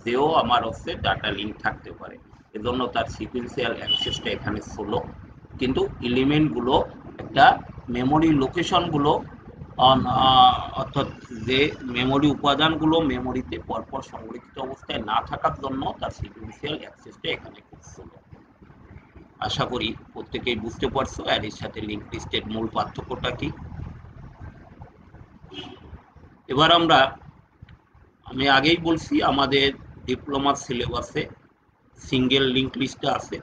যেও আমার ডাটা লিঙ্ক থাকতে পারে, এজন্য তার সিকুয়েন্সিয়াল অ্যাক্সেসটা এখানে স্লো। কিন্তু এলিমেন্টগুলো একটা মেমোরি লোকেশনগুলো অর্থাৎ যে মেমোরি উপাদানগুলো মেমোরিতে পরপর সংরক্ষিত অবস্থায় না থাকার জন্য তার সিকুয়েন্সিয়াল অ্যাক্সেসটা এখানে খুব স্লো। আশা করি প্রত্যেকেই বুঝতে পারছো আর এর সাথে লিঙ্ক লিস্টের মূল পার্থক্যটা কি। এবার আমি আগেই বলছি আমাদের ডিপ্লোমা সিলেবাসে সিঙ্গেল লিঙ্ক লিস্ট আছে।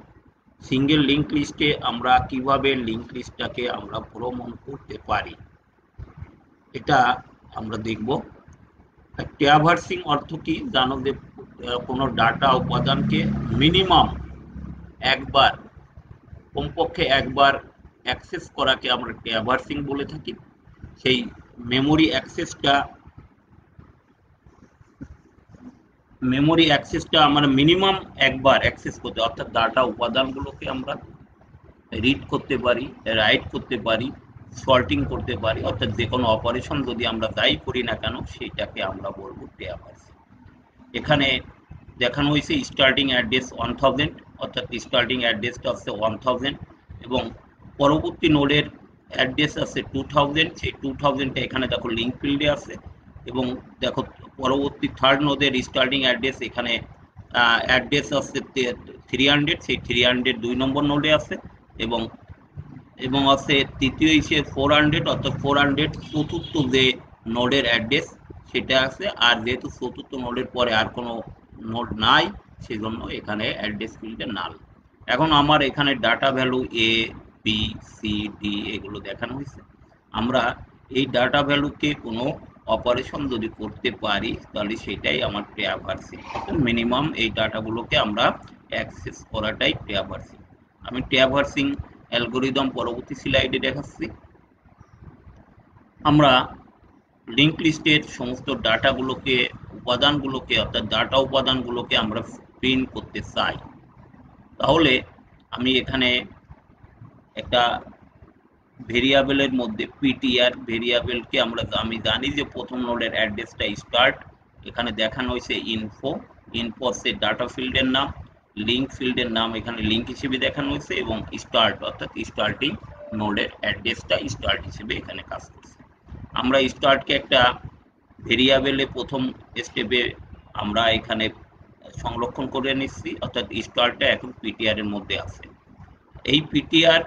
সিঙ্গেল লিঙ্ক লিস্টে আমরা কিভাবে লিঙ্ক লিস্টটাকে আমরা ভ্রমণ করতে পারি, এটা আমরা দেখব। ট্র্যাভার্সিং অর্থ কি জানো, যে কোনো ডাটা উপাদানকে মিনিমাম একবার, কমপক্ষে একবার অ্যাক্সেস করাকে আমরা ট্র্যাভার্সিং বলে থাকি। সেই মেমোরি অ্যাক্সেসটা আমরা মিনিমাম একবার অ্যাক্সেস করতে, অর্থাৎ ডাটা উপাদানগুলোকে আমরা রিড করতে পারি, রাইট করতে পারি, সর্টিং করতে পারি, অর্থাৎ যে কোনো অপারেশন যদি আমরা যাই করি না কেন সেইটাকে আমরা বলবো ট্র্যাভার্সিং। এখানে দেখানো হয়েছে স্টার্টিং অ্যাড্রেস 1000, অর্থাৎ স্টার্টিং অ্যাড্রেসটা হচ্ছে 1000 এবং পরবর্তী নোডের অ্যাড্রেস আছে 2000, সেই 2000টা এখানে দেখো লিঙ্ক ফিল্ডে আছে। এবং দেখো পরবর্তী থার্ড নোডের স্টার্টিং অ্যাড্রেস এখানে অ্যাড্রেস আছে 300, সেই 300 2 নম্বর নোডে আছে। এবং এবং আছে তৃতীয় হিসেবে 400, অর্থাৎ 400 চতুর্থ যে নোডের অ্যাড্রেস সেটা আছে। আর যেহেতু চতুর্থ নোডের পরে আর কোনো নোড নাই, সেজন্য এখানে অ্যাড্রেস ফিল্ডে নাল। এখন আমার এখানে data value A B C D এগুলো দেখানো হয়েছে, আমরা এই ডাটা ভ্যালুকে কোনো অপারেশন যদি করতে পারি তাহলে সেটাই আমার ট্র্যাভার্সিং। মিনিমাম এই ডাটাগুলোকে আমরা অ্যাক্সেস করাটাই ট্র্যাভার্সিং। আমি ট্র্যাভার্সিং অ্যালগোরিদম পরবর্তী স্লাইডে দেখাচ্ছি। আমরা লিঙ্ক লিস্টের সমস্ত ডাটাগুলোকে উপাদানগুলোকে অর্থাৎ ডাটা উপাদানগুলোকে আমরা প্রিন্ট করতে চাই, তাহলে আমি এখানে একটা ভেরিয়েবলের মধ্যে পিটিআর ভেরিয়েবলকে আমি জানি যে প্রথম নোডের অ্যাড্রেসটা স্টার্ট, এখানে দেখানো হয়েছে ইনফো, ইনফো হচ্ছে ডাটা ফিল্ডের নাম, লিঙ্ক ফিল্ডের নাম এখানে লিঙ্ক হিসেবে দেখানো হয়েছে, এবং স্টার্ট অর্থাৎ স্টার্টিং নোডের অ্যাড্রেসটা স্টার্ট হিসেবে এখানে কাজ করছে। আমরা স্টার্টকে একটা ভেরিয়েবলে প্রথম স্টেপে আমরা এখানে সংরক্ষণ করে নিচ্ছি, অর্থাৎ স্টার্টটা এখন পিটিআর এর মধ্যে আছে। এই পিটিআর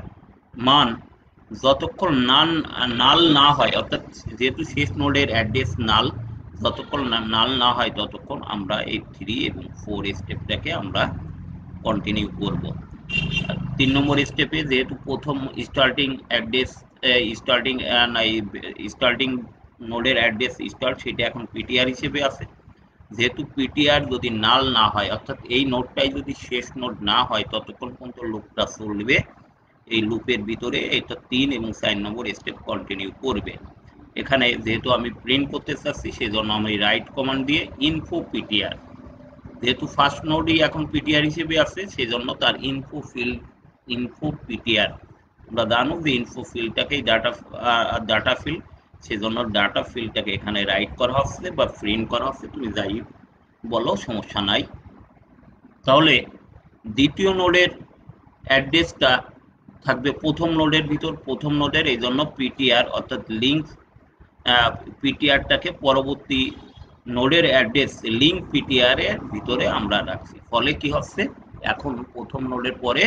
মান যতক্ষণ নাল না হয়, অর্থাৎ যেহেতু শেষ নোডের অ্যাড্রেস নাল, যতক্ষণ নাল না হয় ততক্ষণ আমরা এই 3 এবং 4 স্টেপটাকে আমরা কন্টিনিউ করব। 3 নম্বর স্টেপে যেহেতু প্রথম স্টার্টিং অ্যাড্রেস স্টার্টিং নোডের অ্যাড্রেস স্টার্ট, সেটা এখন পিটিআর হিসেবে আছে। যেহেতু পিটিআর যদি নাল না হয়, অর্থাৎ এই নোডটাই যদি শেষ নোড না হয়, ততক্ষণ পর্যন্ত লুপটা চলবে। এই লুপের ভিতরে এটা 3 এবং 4 নম্বর স্টেপ কন্টিনিউ করবে। এখানে যেহেতু আমি প্রিন্ট করতে চাচ্ছি, সেজন্য আমি রাইট কমান্ড দিয়ে ইনফো পিটিআর, যেহেতু ফার্স্ট নোডই এখন পিটিআর হিসেবে আছে, সেজন্য তার ইনফো পিটিআর, আমরা জানো যে ইনফো ফিল্ডটাকেই ডাটা ফিল্ড, সেজন্য ডাটা ফিল্ডটাকে এখানে রাইট করা হচ্ছে বা প্রিন্ট করা হচ্ছে, তুমি যাই বলো সমস্যা নাই। তাহলে দ্বিতীয় নোডের অ্যাড্রেসটা থাকবে প্রথম নোডের ভিতর, প্রথম নোডের, এই জন্য পিটিআর অর্থাৎ লিঙ্ক পিটিআরটাকে পরবর্তী নোডের অ্যাড্রেস লিঙ্ক পিটিআর এর ভিতরে আমরা রাখছি। ফলে কি হচ্ছে, এখন প্রথম নোডের পরে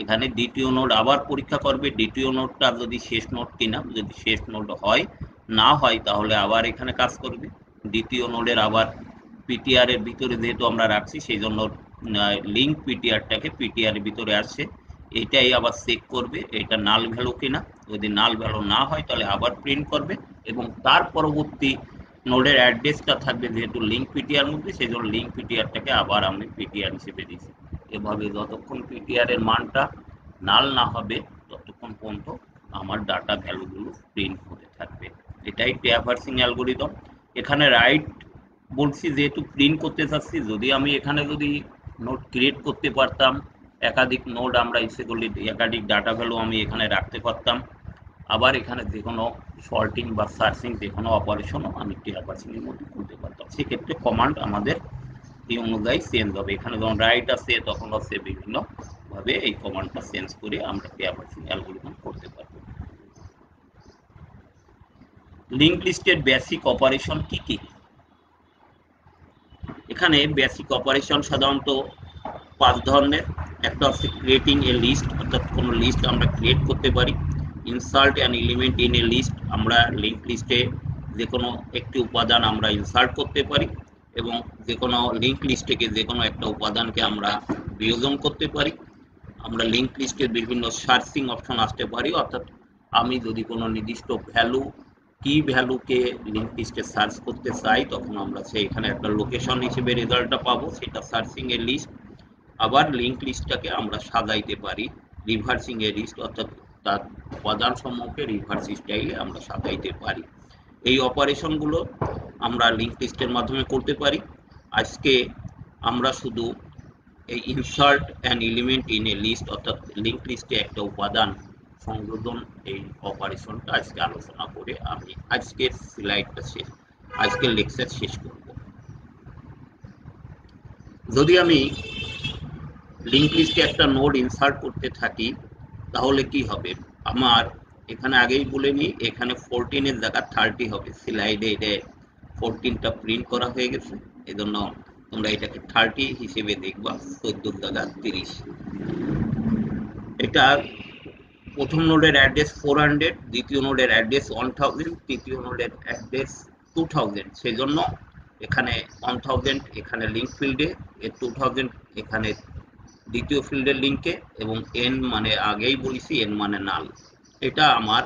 এখানে দ্বিতীয় নোড আবার পরীক্ষা করবে, দ্বিতীয় নোডটা যদি শেষ নোড কিনা, যদি শেষ নোড হয়, না হয় তাহলে আবার এখানে কাজ করবে। দ্বিতীয় নোডের আবার পিটিআর এর ভিতরে যেহেতু আমরা রাখছি, সেই জন্য লিঙ্ক পিটিআরটাকে পিটিআর এর ভিতরে আসছে, এটাই আবার চেক করবে এটা নাল ভ্যালু কিনা। যদি নাল ভ্যালু না হয় তাহলে আবার প্রিন্ট করবে, এবং তার পরবর্তী নোডের অ্যাড্রেসটা থাকবে যেহেতু লিঙ্ক পিটিআর মধ্যে, সেই জন্য লিঙ্ক পিটিআরটাকে আবার আমি পিটিআর হিসেবে দিচ্ছি। এভাবে যতক্ষণ পিটিআর এর মানটা নাল না হবে ততক্ষণ পর্যন্ত আমার ডাটা ভ্যালুগুলো প্রিন্ট হতে থাকবে। এটাই ট্র্যাভার্সিং অ্যালগোরিদম। এখানে রাইট বলছি যেহেতু প্রিন্ট করতে চাচ্ছি, যদি আমি এখানে যদি নোড ক্রিয়েট করতে পারতাম, একাধিক নোড আমরা ইচ্ছে করলে একাধিক ডাটা ভ্যালু আমি এখানে রাখতে পারতাম, আবার এখানে যে কোনো সর্টিং বা সার্চিং যে কোনো অপারেশনও আমি ট্র্যাভার্সিং এর মধ্যে করতে পারতাম। সেক্ষেত্রে কমান্ড আমাদের এই অনুযায়ী চেঞ্জ হবে। এখানে যখন রাইট আছে তখন হচ্ছে বিভিন্ন ভাবে এই কমান্ডটা চেঞ্জ করে আমরা ট্র্যাভার্সিং অ্যালগোরিদম করতে পারবো। লিঙ্ক লিস্টের বেসিক অপারেশন কি কি? এখানে বেসিক অপারেশন সাধারণত 5 ধরনের। একটা হচ্ছে ক্রিয়েটিং এ লিস্ট, অর্থাৎ কোনো লিস্ট আমরা ক্রিয়েট করতে পারি। Insert an element in a list, আমরা লিঙ্ক লিস্টে যে কোনো একটি উপাদান আমরা ইনসার্ট করতে পারি, এবং যে কোনো লিঙ্ক লিস্ট থেকে যে কোনো একটা উপাদানকে আমরা বিয়োজন করতে পারি। আমরা লিঙ্ক লিস্টের বিভিন্ন সার্চিং অপশন আসতে পারি, অর্থাৎ আমি যদি কোনো নির্দিষ্ট কি ভ্যালুকে লিঙ্ক লিস্টে সার্চ করতে চাই, তখন আমরা সেইখানে একটা লোকেশন হিসেবে রেজাল্টটা পাবো, সেটা সার্চিং এর লিস্ট। আবার লিঙ্ক লিস্টটাকে আমরা সাজাইতে পারি রিভার্সিং এর লিস্ট, অর্থাৎ তার উপাদান সমূহকে রিভার্স স্টাইলে আমরা সাজাইতে পারি। এই অপারেশনগুলো আমরা লিঙ্ক লিস্টের মাধ্যমে করতে পারি। আজকে আমরা শুধু এই insert an element in a list, অর্থাৎ লিঙ্ক লিস্টে একটা উপাদান সংযোজন, এই অপারেশনটা আজকে আলোচনা করে আমি আজকের লেকচার শেষ করব। যদি আমি লিঙ্ক লিস্টে একটা নোড ইনসার্ট করতে থাকি, তাহলে কি হবে, আমার এখানে আগেই বলে নিই, এখানে 14 এর জায়গা 30 হবে। স্লাইডে এটা 14টা প্রিন্ট করা হয়ে গেছে, এজন্য তোমরা এটাকে 30 হিসেবে দেখবা, 14 জায়গা 30। এটা প্রথম নোডের অ্যাড্রেস 400, দ্বিতীয় নোডের অ্যাড্রেস 1000, তৃতীয় নোডের অ্যাড্রেস 2000, সেজন্য এখানে 1000 এখানে লিঙ্ক ফিল্ডে, 2000 এখানে দ্বিতীয় ফিল্ডের লিঙ্কে, এবং এন মানে আগেই বলেছি এন মানে নাল। এটা আমার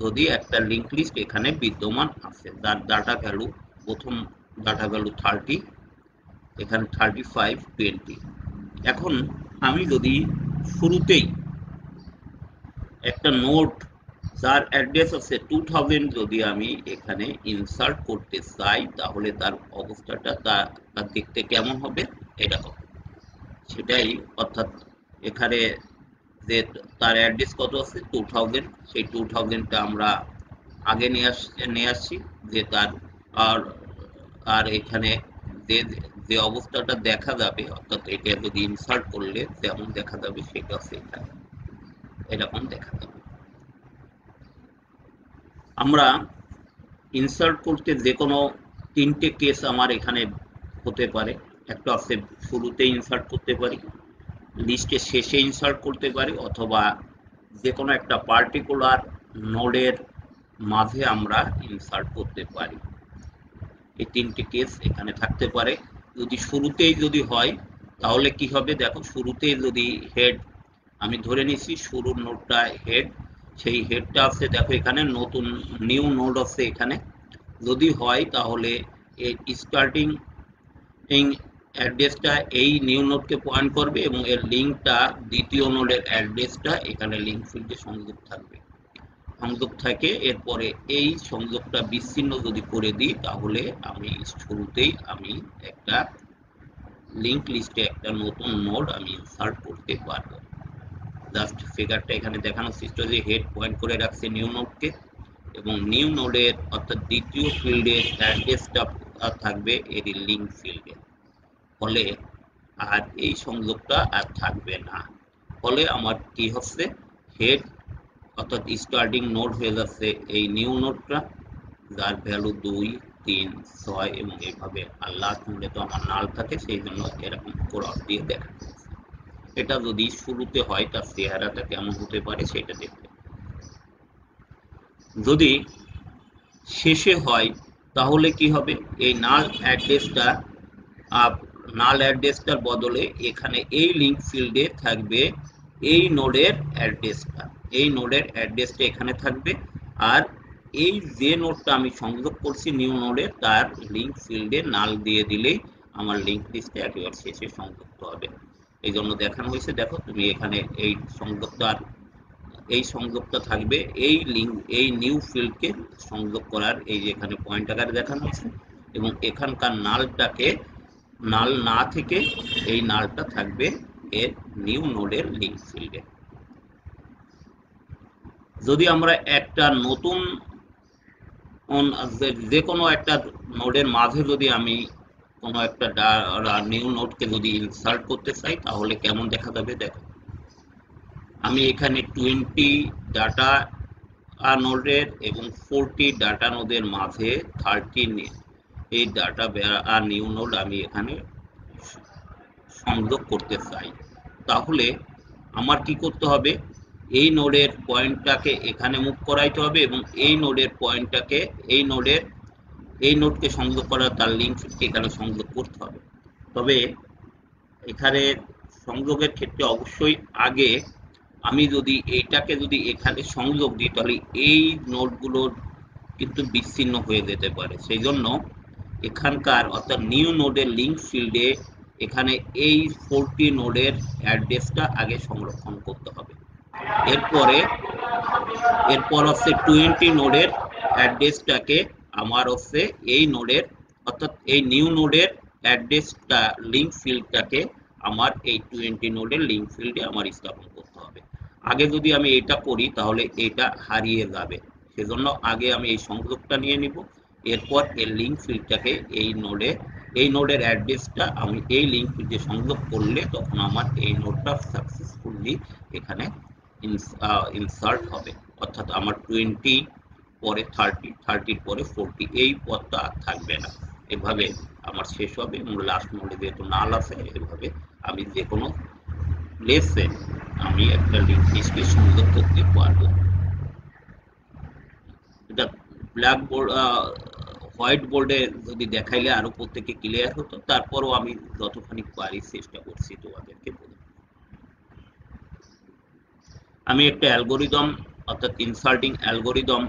যদি একটা লিঙ্ক লিস্ট এখানে বিদ্যমান আছে, যার ডাটা ভ্যালু, প্রথম ডাটা ভ্যালু 30, এখানে 35, 20। এখন আমি যদি শুরুতেই একটা নোড যার অ্যাড্রেস আছে 2000 যদি আমি এখানে ইনসার্ট করতে চাই, তাহলে তার অবস্থাটা তার দেখতে কেমন হবে এরকম, সেটাই। অর্থাৎ এখানে যে তার অ্যাড্রেস কত আছে 2000, সেই 2000টা আমরা আগে নিয়ে আসছি যে তার আর আর এখানে যে যে অবস্থাটা দেখা যাবে, অর্থাৎ এটা যদি ইনসার্ট করলে যেমন দেখা যাবে সেটা আছে এখানে এরকম দেখা যাবে। আমরা ইনসার্ট করতে যে কোনো তিনটে কেস আমার এখানে হতে পারে। একটা আছে শুরুতে ইনসার্ট করতে পারি, লিস্টের শেষে ইনসার্ট করতে পারি, অথবা যে কোনো একটা পার্টিকুলার নোডের মাঝে আমরা ইনসার্ট করতে পারি। এই তিনটে কেস এখানে থাকতে পারে। যদি শুরুতেই যদি হয় তাহলে কি হবে, দেখো শুরুতেই যদি হেড, আমি ধরে নিচ্ছি শুরুর নোডটা হেড, সেই হেডটা আছে দেখো এখানে নতুন নিউ নোড আছে এখানে, যদি হয় তাহলে এই স্টার্টিং অ্যাড্রেসটা এই নিউ নোডকে পয়েন্ট করবে এবং এর লিঙ্কটা দ্বিতীয় নোডের অ্যাড্রেসটা এখানে লিঙ্ক ফিল্ডে সংযোগ থাকে। এরপরে এই সংযোগটা বিচ্ছিন্ন যদি করে দিই তাহলে আমি শুরুতেই আমি একটা লিঙ্ক লিস্টে একটা নতুন নোড আমি ইনসার্ট করতে পারবো। জাস্ট ফিগারটা এখানে দেখানোর চেষ্টা, যে হেড পয়েন্ট করে রাখছে নিউ নোডকে এবং নিউ নোডের অর্থাৎ দ্বিতীয় ফিল্ডের অ্যাড্রেসটা থাকবে এর লিঙ্ক ফিল্ডে। ফলে আর এই সংযোগটা আর থাকবে না। ফলে আমার কি হচ্ছে, হেড অর্থাৎ স্টার্টিং নোড হয়ে যাচ্ছে এই নিউ নোডটা, যার ভ্যালু 2, 3, 6 এবং এইভাবে, আর লাস্ট নোডে তো আমার নাল থাকে, সেই জন্য এরকম ক্রস দিয়ে দেখা যাচ্ছে। এটা যদি শুরুতে হয় তার চেহারাটা কেমন হতে পারে সেটা দেখতে। যদি শেষে হয় তাহলে কি হবে, এই নাল অ্যাড্রেসটার বদলে এখানে এই লিঙ্ক ফিল্ডে থাকবে এই নোডের অ্যাড্রেসটা, এখানে থাকবে। আর এই যে নোডটা আমি সংযোগ করছি নিউ নোডে, তার লিঙ্ক ফিল্ডে নাল দিয়ে দিলেই আমার লিঙ্ক লিস্টে একেবারে শেষে সংযুক্ত হবে। এই জন্য দেখানো হয়েছে, দেখো তুমি এখানে এই সংযোগটা থাকবে এই নিউ ফিল্ডকে সংযোগ করার, এই যে এখানে পয়েন্ট আকারে দেখানো হয়েছে, এবং এখানকার নাল না থেকে এই নালটা থাকবে এর নিউ নোডের লিঙ্ক ফিল্ডে। যদি আমরা একটা নতুন যে কোনো একটা নোডের মাঝে যদি আমি কোনো একটা নিউ নোডকে যদি ইনসার্ট করতে চাই তাহলে কেমন দেখা যাবে, দেখো আমি এখানে 20 ডাটা নোডের এবং 40 ডাটা নোডের মাঝে 30 এই ডাটা আর নিউ নোড আমি এখানে সংযোগ করতে চাই। তাহলে আমার কি করতে হবে, এই নোডের পয়েন্টটাকে এখানে মুভ করাইতে হবে এবং এই নোডকে সংযোগ করার তার লিঙ্ক এখানে সংযোগ করতে হবে। তবে এখানে সংযোগের ক্ষেত্রে অবশ্যই আগে আমি যদি এইটাকে যদি এখানে সংযোগ দিই তাহলে এই নোডগুলোর কিন্তু বিচ্ছিন্ন হয়ে যেতে পারে। সেই জন্য এখানকার অর্থাৎ নিউ নোডের লিঙ্ক ফিল্ডে এখানে এই 40 নোডের অ্যাড্রেসটা আগে সংরক্ষণ করতে হবে। এরপর হচ্ছে 20 নোডের অ্যাড্রেসটাকে আমার হচ্ছে এই নোডের অর্থাৎ এই নিউ নোডের অ্যাড্রেসটা লিঙ্ক ফিল্ডটাকে আমার এই 20 নোডের লিঙ্ক ফিল্ডে আমার স্থাপন করতে হবে। আগে যদি আমি এটা করি তাহলে এটা হারিয়ে যাবে, সেজন্য আগে আমি এই সংযোগটা নিয়ে নিব। এরপর এর লিঙ্ক ফিল্ডটাকে এই নোডের অ্যাড্রেসটা আমি এই লিঙ্ক ফিল্ডে সংযোগ করলে তখন আমার এই নোডটা সাকসেসফুলি এখানে ইনসার্ট হবে। অর্থাৎ আমার 20 পরে 30, 30 পরে 40, এই পথটা আর থাকবে না। এভাবে আমার শেষ হবে এবং লাস্ট নোডে যেহেতু নাল আছে, এভাবে আমি যে কোনো প্লেসে আমি একটা লিঙ্ক লিস্টকে সংযোগ করতে পারবো। এটা ব্ল্যাক বোর্ড হোয়াইট বোর্ডে যদি দেখাইলে আরো প্রত্যেকে ক্লিয়ার হতো, তারপরও আমি যতখানি পারি চেষ্টা করছি তোমাদেরকে বলতে। আমি একটা অ্যালগোরিদম অর্থাৎ ইনসার্টিং অ্যালগোরিদম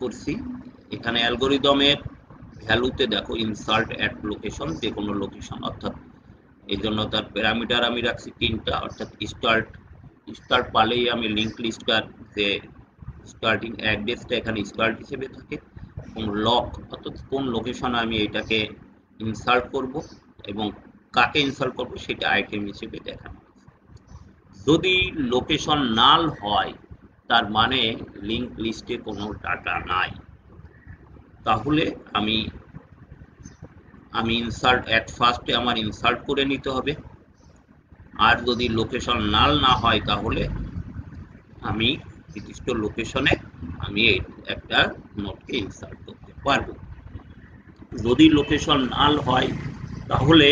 করছি। এখানে অ্যালগোরিদমের ভ্যালুতে দেখো ইনসার্ট অ্যাট লোকেশন, যে কোনো লোকেশন, অর্থাৎ এই জন্য তার প্যারামিটার আমি রাখছি 3টা, অর্থাৎ স্টার্ট স্টার্ট পালেই আমি লিঙ্ক লিস্টটার যে স্টার্টিং অ্যাড্রেসটা এখানে স্টার্ট হিসেবে থাকে, এবং লক অর্থাৎ কোন লোকেশনে আমি এটাকে ইনসার্ট করব এবং কাকে ইনসার্ট করব সেটা আইটেম হিসেবে দেখানো। যদি লোকেশন নাল হয় তার মানে লিঙ্ক লিস্টে কোনো ডাটা নাই, তাহলে আমি আমি ইনসার্ট অ্যাট ফার্স্টে আমার ইনসার্ট করে নিতে হবে। আর যদি লোকেশন নাল না হয় তাহলে আমি নির্দিষ্ট লোকেশনে আমি একটা নোটকে ইনসার্ট করতে পারবো। যদি লোকেশন নাল হয় তাহলে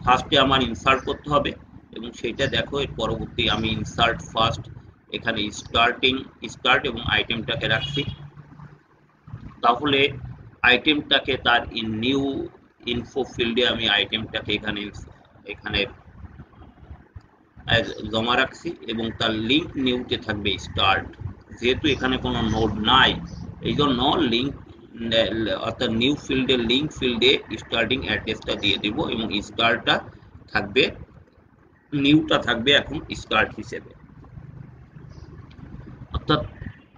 ফার্স্টে আমার ইনসার্ট করতে হবে, এবং সেটা দেখো এর পরবর্তী আমি ইনসার্ট ফার্স্ট এখানে স্টার্ট এবং আইটেমটাকে রাখছি। তাহলে আইটেমটাকে তার নিউ ইনফো ফিল্ডে আমি আইটেমটাকে এখানে জমা রাখছি, এবং তার লিঙ্ক নিউতে থাকবে স্টার্ট। যেহেতু এখানে কোনো নোড নাই এই জন্য লিঙ্ক অর্থাৎ নিউ ফিল্ডে লিঙ্ক ফিল্ডে স্টার্টিং অ্যাড্রেসটা দিয়ে দিব, এবং স্টার্টটা থাকবে নিউটা থাকবে এখন স্টার্ট হিসেবে। অর্থাৎ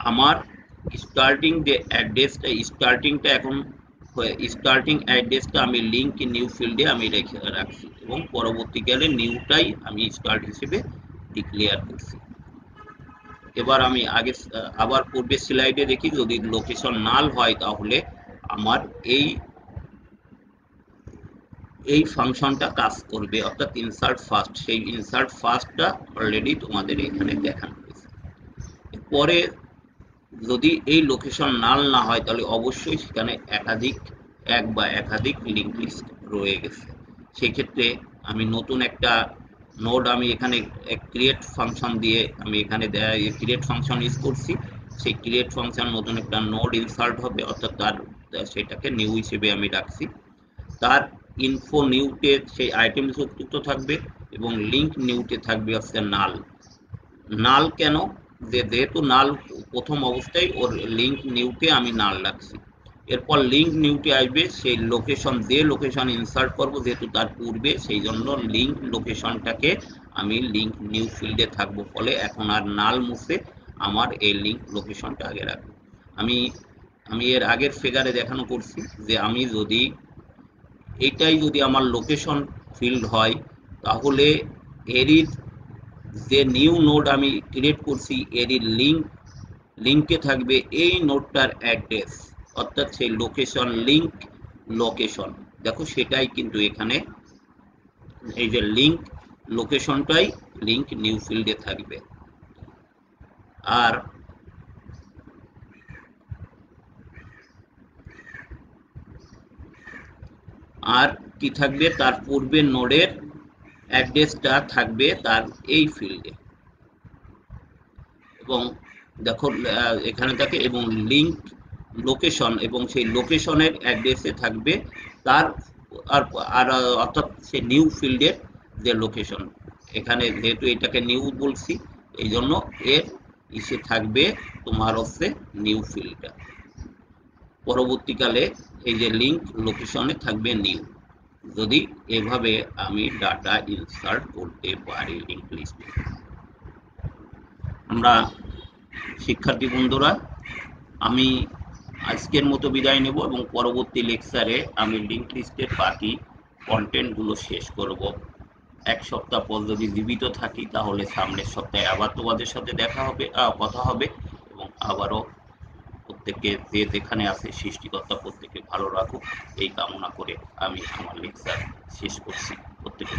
আমার স্টার্টিং যে অ্যাড্রেসটা স্টার্টিংটা এখন স্টার্টিং অ্যাড্রেসটা আমি লিঙ্ক নিউ ফিল্ডে আমি রেখে রাখছি, এবং পরবর্তীকালে নিউটাই আমি স্টার্ট হিসেবে ডিক্লেয়ার করছি। এবার আমি আবার পূর্বের স্লাইডে দেখি, যদি লোকেশন নাল হয় তাহলে আমার এই ফাংশনটা কাজ করবে, অর্থাৎ ইনসার্ট ফার্স্ট। সেই ইনসার্ট ফার্স্টটা অলরেডি তোমাদের এখানে দেখানো হয়েছে। পরে যদি এই লোকেশন নাল না হয় তাহলে অবশ্যই সেখানে এক বা একাধিক লিঙ্ক লিস্ট রয়ে গেছে। সেই ক্ষেত্রে আমি নতুন একটা নোড আমি এখানে ক্রিয়েট ফাংশন দিয়ে আমি এখানে ক্রিয়েট ফাংশন ইউজ করছি। সেই ক্রিয়েট ফাংশন নতুন একটা নোড ইনসার্ট হবে, অর্থাৎ সেটাকে নিউ হিসেবে আমি রাখছি। তার ইনফো নিউতে সেই আইটেম যুক্ত থাকবে, এবং লিঙ্ক নিউতে থাকবে হচ্ছে নাল। নাল কেন? যেহেতু নাল প্রথম অবস্থায় ওর লিঙ্ক নিউতে আমি নাল রাখছি। এরপর লিঙ্ক নিউতে আসবে সেই লোকেশন, যে লোকেশন ইনসার্ট করব যেহেতু তার পূর্বে, সেই জন্য লিঙ্ক লোকেশনটাকে আমি লিঙ্ক নিউ ফিল্ডে থাকবো, ফলে এখন আর নাল মুছে আমার এই লিঙ্ক লোকেশনটা আগে রাখবো। আমি এর আগের ফিগারে দেখানো করছি যে আমি যদি এটাই যদি আমার লোকেশন ফিল্ড হয় তাহলে এরই যে নিউ নোড আমি ক্রিয়েট করছি এরই লিঙ্কে থাকবে এই নোডটার অ্যাড্রেস, অর্থাৎ সেই লোকেশন লিঙ্ক লোকেশন। দেখো সেটাই কিন্তু এখানে এই যে লিঙ্ক লোকেশনটাই লিঙ্ক নিউ ফিল্ডে থাকবে। আর কি থাকবে, তার পূর্বের নোডের অ্যাড্রেসটা থাকবে তার এই ফিল্ডে, এবং দেখো এখানে থাকে, এবং লিঙ্ক লোকেশন এবং সেই লোকেশনের অ্যাড্রেসে থাকবে তার আর অর্থাৎ সে নিউ ফিল্ডের যে লোকেশন। এখানে যেহেতু এটাকে নিউ বলছি এই জন্য এর ইসে থাকবে তোমার হচ্ছে নিউ ফিল্ডটা। পরবর্তীকালে এই যে লিঙ্ক লোকেশনে থাকবে নিউ। যদি এভাবে আমি ডাটা ইনসার্ট করতে পারি লিঙ্ক লিস্টে। আমরা শিক্ষার্থী বন্ধুরা, আমি আজকের মতো বিদায় নেব, এবং পরবর্তী লেকচারে আমি লিঙ্ক লিস্টের বাকি কন্টেন্টগুলো শেষ করব। এক সপ্তাহ পর যদি জীবিত থাকি তাহলে সামনের সপ্তাহে আবার তোমাদের সাথে কথা হবে, এবং আবারও প্রত্যেকে যে যেখানে আছে সৃষ্টিকর্তা প্রত্যেকে ভালো রাখুক এই কামনা করে আমি আমার লেকচার শেষ করছি। প্রত্যেকে